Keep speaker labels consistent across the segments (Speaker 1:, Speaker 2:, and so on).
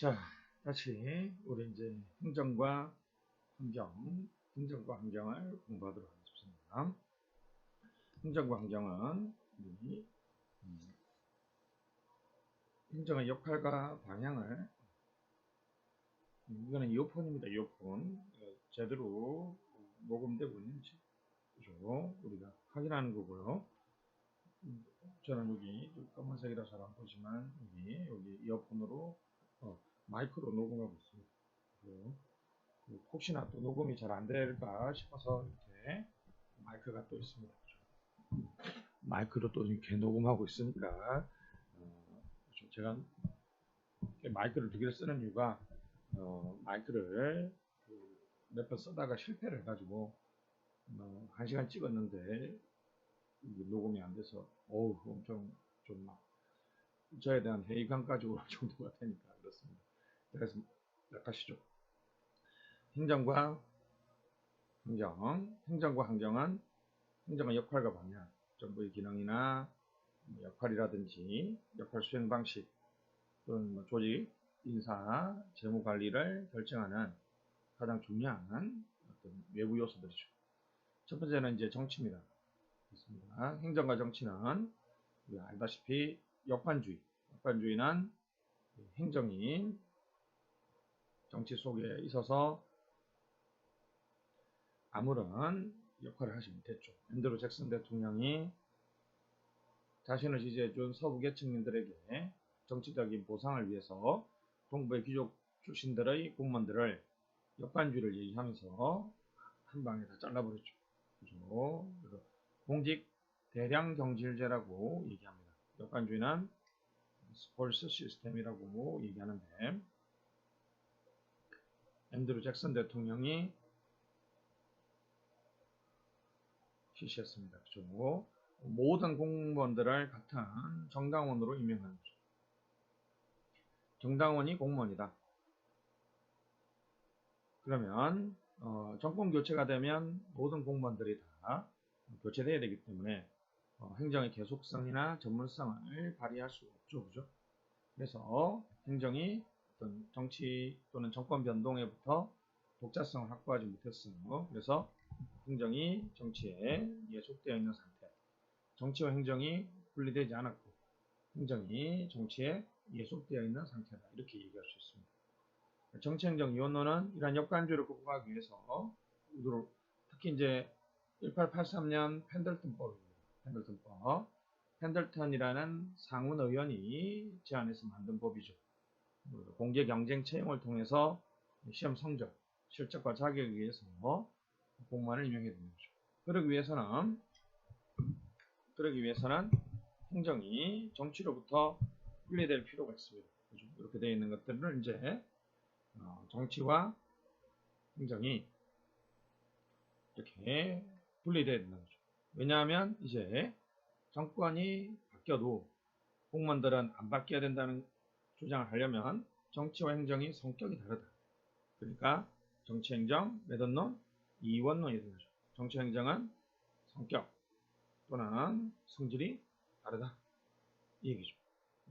Speaker 1: 자, 다시 우리 이제 행정과 환경을 공부하도록 하겠습니다. 행정과 환경은 우리 행정의 역할과 방향을 이거는 이어폰입니다. 이어폰 제대로 녹음되고 있는지 그죠? 우리가 확인하는 거고요. 저는 여기 검은색이라 잘 안 보지만 여기 이어폰으로 마이크로 녹음하고 있습니다. 혹시나 또 녹음이 잘 안 될까 싶어서 이렇게 마이크가 또 있습니다. 마이크로 또 이렇게 녹음하고 있으니까 제가 마이크를 두 개를 쓰는 이유가 마이크를 몇 번 쓰다가 실패를 해가지고 1시간 찍었는데 녹음이 안 돼서 엄청 좀 막 저에 대한 회의감까지 올 정도가 되니까 그렇습니다. 그래서 시작하시죠. 행정과 환경은 행정의 역할과 방향, 정부의 기능이나 역할이라든지 역할 수행 방식 또는 조직, 인사, 재무 관리를 결정하는 가장 중요한 어떤 외부 요소들이죠. 첫 번째는 이제 정치입니다. 그렇습니다. 행정과 정치는 우리가 알다시피 역관주의는 행정이 정치 속에 있어서 아무런 역할을 하지 못했죠. 앤드루 잭슨 대통령이 자신을 지지해준 서부 계층민들에게 정치적인 보상을 위해서 동부의 귀족 출신들의 공무원들을 역관주의를 얘기하면서 한 방에 다 잘라버렸죠. 그죠? 그래서 공직 대량 경질제라고 얘기합니다. 역관주의는 스폴스 시스템이라고 얘기하는데 앤드루 잭슨 대통령이 실시했습니다. 그죠? 모든 공무원들을 같은 정당원으로 임명하는 거죠. 정당원이 공무원이다. 그러면 정권 교체가 되면 모든 공무원들이 다 교체돼야 되기 때문에 행정의 계속성이나 전문성을 발휘할 수 없죠. 그죠? 그래서 행정이 어떤 정치 또는 정권 변동에부터 독자성을 확보하지 못했어요. 그래서 행정이 정치에 예속되어 있는 상태, 정치와 행정이 분리되지 않았고 행정이 정치에 예속되어 있는 상태다. 이렇게 얘기할 수 있습니다. 정치행정위원론은 이러한 역관주의를 극복하기 위해서 특히 이제 1883년 펜들턴법입니다. 펜들턴법. 펜들턴이라는 상원 의원이 제안해서 만든 법이죠. 공개 경쟁 채용을 통해서 시험 성적, 실적과 자격에 의해서 공무원을 임명해야 되는 거죠. 그러기 위해서는 행정이 정치로부터 분리될 필요가 있습니다. 그렇죠? 이렇게 되어 있는 것들을 이제 정치와 행정이 이렇게 분리되어야 된다는 거죠. 왜냐하면 이제 정권이 바뀌어도 공무원들은 안 바뀌어야 된다는 주장을 하려면 정치와 행정이 성격이 다르다. 그러니까 정치행정 매듭론 이원론이 되는 거죠. 정치행정은 성격 또는 성질이 다르다. 이 얘기죠.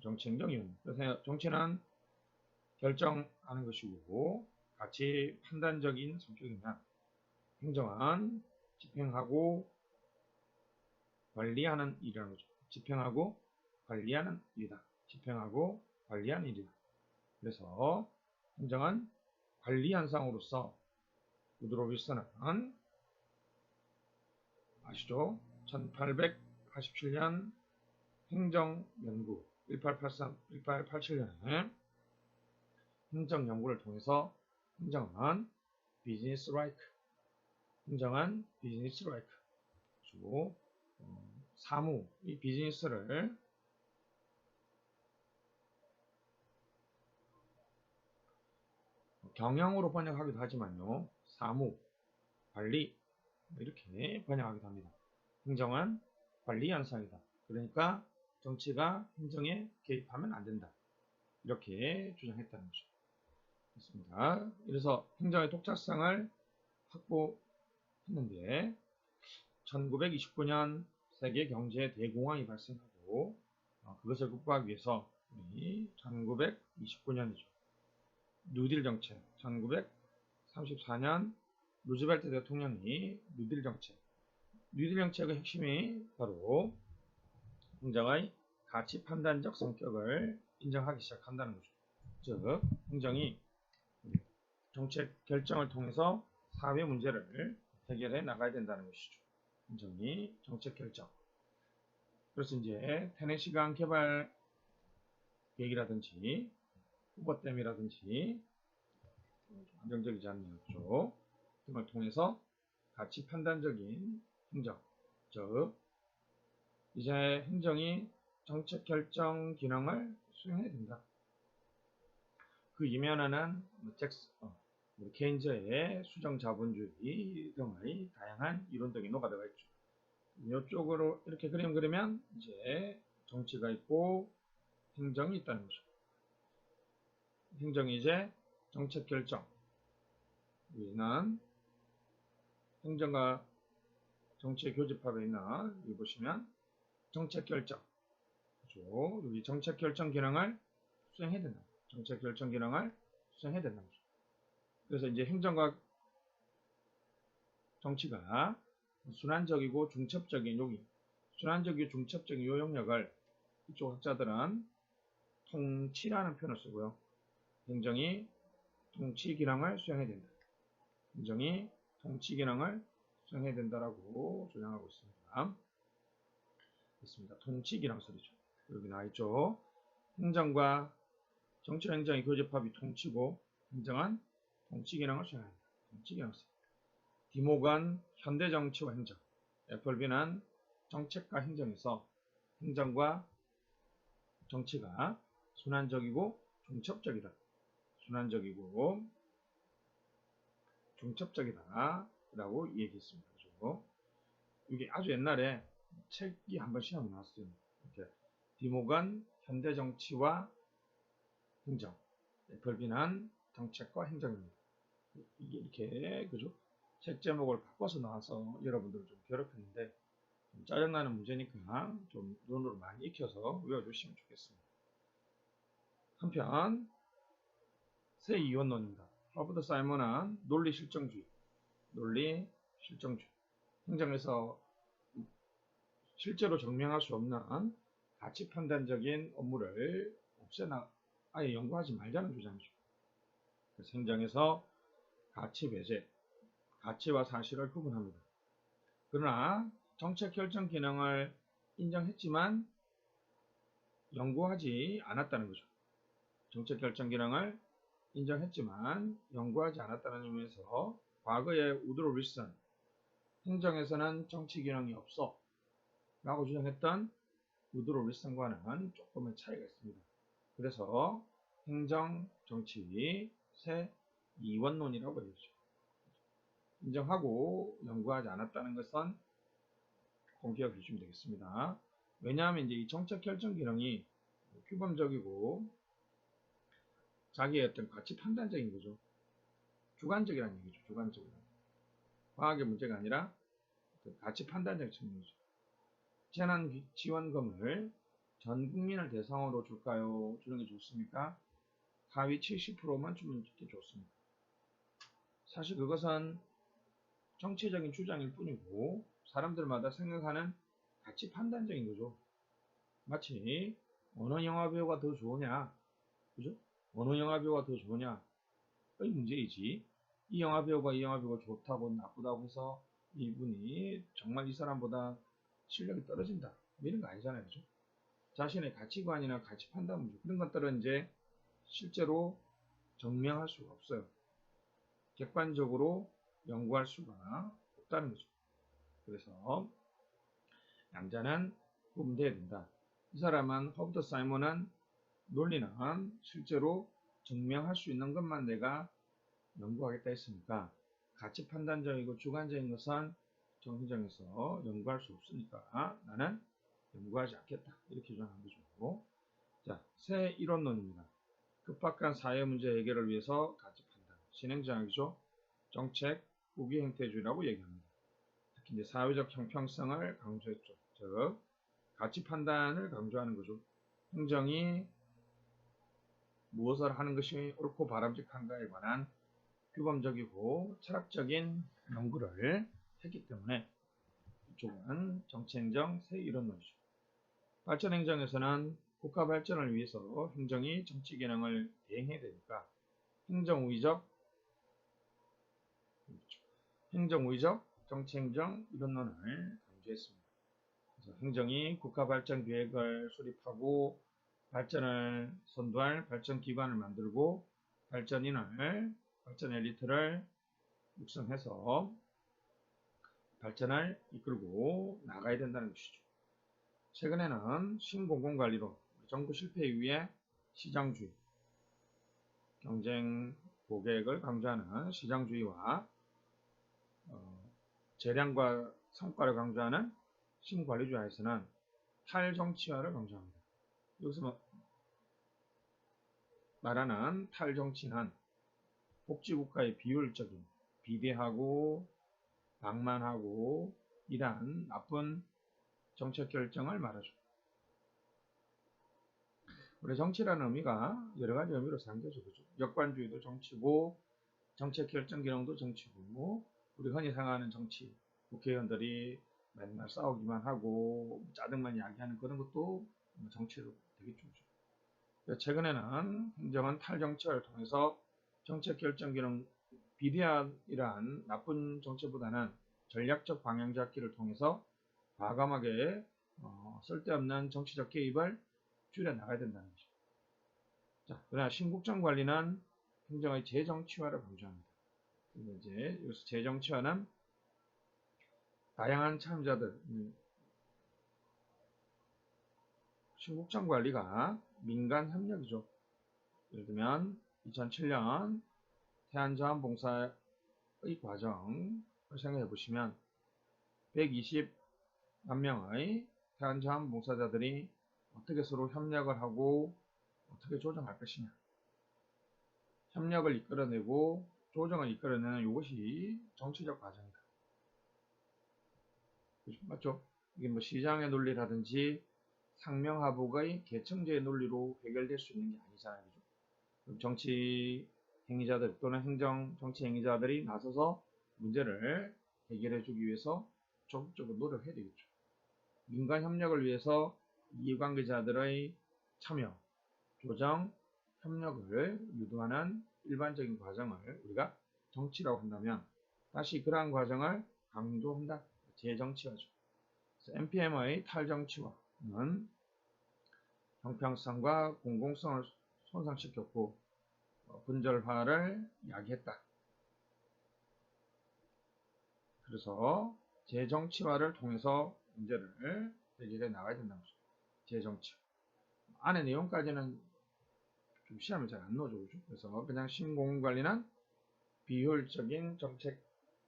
Speaker 1: 정치행정 이원론. 그래서 정치는 결정하는 것이고 같이 판단적인 성격이면 행정은 집행하고 관리하는 일이라는 거죠. 집행하고 관리하는 일이다. 집행하고 관리하는 일이다. 그래서 행정은 관리 현상으로서 우드로 윌슨은 아시죠? 1887년 행정연구 1887년에 행정연구를 통해서 행정은 비즈니스 라이크 그리고 사무, 이 비즈니스를 경영으로 번역하기도 하지만요. 사무, 관리 이렇게 번역하기도 합니다. 행정은 관리 현상이다. 그러니까 정치가 행정에 개입하면 안 된다. 이렇게 주장했다는 거죠. 그렇습니다. 그래서 행정의 독자성을 확보했는데 1929년 세계 경제 대공황이 발생하고 그것을 극복하기 위해서 우리 1929년이죠. 뉴딜 정책, 1934년 루즈벨트 대통령이 뉴딜 정책의 핵심이 바로 행정의 가치 판단적 성격을 인정하기 시작한다는 거죠. 즉, 행정이 정책 결정을 통해서 사회 문제를 해결해 나가야 된다는 것이죠. 행정이 정책 결정. 그래서 이제 테네시강 개발 계획이라든지 후보댐이라든지 안정적이지 않는 쪽 등을 통해서 가치 판단적인 행정, 즉 이제 행정이 정책 결정 기능을 수행해야 된다. 그 이면에는 케인즈의 수정 자본주의 등의 다양한 이론 등이 녹아들어가 있죠. 이쪽으로 이렇게 그림 그리면 이제 정치가 있고 행정이 있다는 거죠. 행정이 이제 정책 결정. 여기는 행정과 정치의 교집합에 있는 여기 보시면 정책 결정. 그렇죠? 여기 정책 결정 기능을 수행해야 된다. 정책 결정 기능을 수행해야 된다는 거죠. 그래서 이제 행정과 정치가 순환적이고 중첩적인 여기 순환적이고 중첩적인 요 영역을 이쪽 학자들은 통치라는 표현을 쓰고요. 행정이 통치 기능을 수행해야 된다. 행정이 통치 기능을 수행해야 된다라고 주장하고 있습니다. 됐습니다. 통치 기능 소리죠. 여기 나와있죠. 행정과 정치 행정의 교집합이 통치고 행정은 통치 기능을 수행한다. 통치 기능을 수행. 디모건 현대 정치와 행정. 애플비는 정책과 행정에서 행정과 정치가 순환적이고 중첩적이다. 순환적이고 중첩적이다 라고 얘기했습니다. 그죠? 이게 아주 옛날에 책이 한번 시험에 나왔어요. 이렇게 디모건 현대 정치와 행정. 애플비는 정책과 행정입니다. 이게 이렇게 그죠? 책 제목을 바꿔서 나와서 여러분들을 좀 괴롭혔는데 좀 짜증나는 문제니까 좀 눈으로 많이 익혀서 외워주시면 좋겠습니다. 한편 새 이원론입니다. 허버트 사이먼은 논리 실정주의, 행정에서 실제로 증명할 수 없는 가치 판단적인 업무를 아예 연구하지 말자는 주장이죠. 그래서 행정에서 가치 배제, 가치와 사실을 구분합니다. 그러나 정책 결정 기능을 인정했지만 연구하지 않았다는 거죠. 정책 결정 기능을 인정했지만 연구하지 않았다는 의미에서 과거의 우드로 윌슨 행정에서는 정치 기능이 없어 라고 주장했던 우드로 윌슨과는 조금의 차이가 있습니다. 그래서 행정 정치 새 이원론이라고 해야죠. 인정하고 연구하지 않았다는 것은 공개해 주시면 되겠습니다. 왜냐하면 이제 이 정책 결정 기능이 규범적이고 자기의 어떤 가치 판단적인 거죠. 주관적이라는 얘기죠. 주관적이라는. 과학의 문제가 아니라 가치 판단적 측면이죠. 재난 지원금을 전 국민을 대상으로 줄까요? 주는 게 좋습니까? 하위 70%만 주면 좋습니다. 사실 그것은 정치적인 주장일 뿐이고 사람들마다 생각하는 가치 판단적인 거죠. 마치 어느 영화 배우가 더 좋으냐, 그죠? 어느 영화 배우가 더 좋으냐, 이 문제이지. 이 영화 배우가 좋다고 나쁘다고 해서 이분이 정말 이 사람보다 실력이 떨어진다, 이런 거 아니잖아요, 그죠? 자신의 가치관이나 가치 판단 문제 그런 것들은 이제 실제로 증명할 수가 없어요. 객관적으로 연구할 수가 없다는 거죠. 그래서 양자는 구분되어야 된다. 이 사람은 허버트 사이먼은 논리는 실제로 증명할 수 있는 것만 내가 연구하겠다 했으니까 가치 판단적이고 주관적인 것은 정의정에서 연구할 수 없으니까 나는 연구하지 않겠다, 이렇게 주장한 거죠. 자, 새 이론론입니다. 급박한 사회 문제 해결을 위해서 가치 판단, 신행정학이죠. 정책, 후기 행태주의라고 얘기합니다. 특히 이제 사회적 형평성을 강조했죠. 즉, 가치 판단을 강조하는 거죠. 행정이 무엇을 하는 것이 옳고 바람직한가에 관한 규범적이고 철학적인 연구를 했기 때문에 이쪽은 정치행정 새 이론론이죠. 발전행정에서는 국가 발전을 위해서 행정이 정치 기능을 대행해야 되니까 행정우의적 정치행정 이론론을 강조했습니다. 그래서 행정이 국가 발전 계획을 수립하고 발전을 선도할 발전기관을 만들고 발전 엘리트를 육성해서 발전을 이끌고 나가야 된다는 것이죠. 최근에는 신공공관리론, 정부 실패 이후에 시장주의, 경쟁 고객을 강조하는 시장주의와 재량과 성과를 강조하는 신관리주의에서는 탈정치화를 강조합니다. 여기서 말하는 탈정치는 복지국가의 비효율적인, 비대하고 방만하고 이러한 나쁜 정책 결정을 말하죠. 우리 정치라는 의미가 여러 가지 의미로 사용되죠. 그죠? 역관주의도 정치고 정책 결정 기능도 정치고 우리 흔히 생각하는 정치, 국회의원들이 맨날 싸우기만 하고 짜증만 이야기하는 그런 것도 정치로 되겠죠. 최근에는 행정은 탈정치화를 통해서 정책 결정 기능 비대한 이러한 나쁜 정치보다는 전략적 방향 잡기를 통해서 과감하게 쓸데없는 정치적 개입을 줄여나가야 된다는 거죠. 자, 그러나 신국정 관리는 행정의 재정치화를 강조합니다. 이제 여기서 재정치화는 다양한 참여자들, 신국정 관리가 민간 협력이죠. 예를 들면 2007년 태안자원봉사의 과정을 생각해 보시면 120만 명의 태안자원봉사자들이 어떻게 서로 협력을 하고 어떻게 조정할 것이냐. 협력을 이끌어내고 조정을 이끌어내는 이것이 정치적 과정이다. 맞죠? 이게 뭐 시장의 논리라든지 상명하복의 계층제의 논리로 해결될 수 있는 게 아니잖아요. 그죠? 정치 행위자들 또는 행정 정치 행위자들이 나서서 문제를 해결해 주기 위해서 적극적으로 노력해야 되겠죠. 민간 협력을 위해서 이해관계자들의 참여, 조정, 협력을 유도하는 일반적인 과정을 우리가 정치라고 한다면 다시 그러한 과정을 강조한다. 재정치화죠. NPM의 탈정치화는 형평성과 공공성을 손상시켰고 분절화를 야기했다. 그래서 재정치화를 통해서 문제를 해결해 나가야 된다는 거죠. 재정치화. 안에 내용까지는 좀 시험에 잘 안 나오죠. 그죠? 그래서 그냥 신공공관리는 비효율적인 정책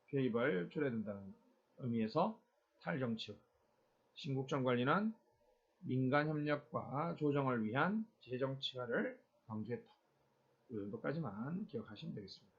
Speaker 1: 개입을 줄여야 된다는 의미에서 탈정치화. 신국정관리는 민간협력과 조정을 위한 재정치화를 강조했다. 이 정도까지만 기억하시면 되겠습니다.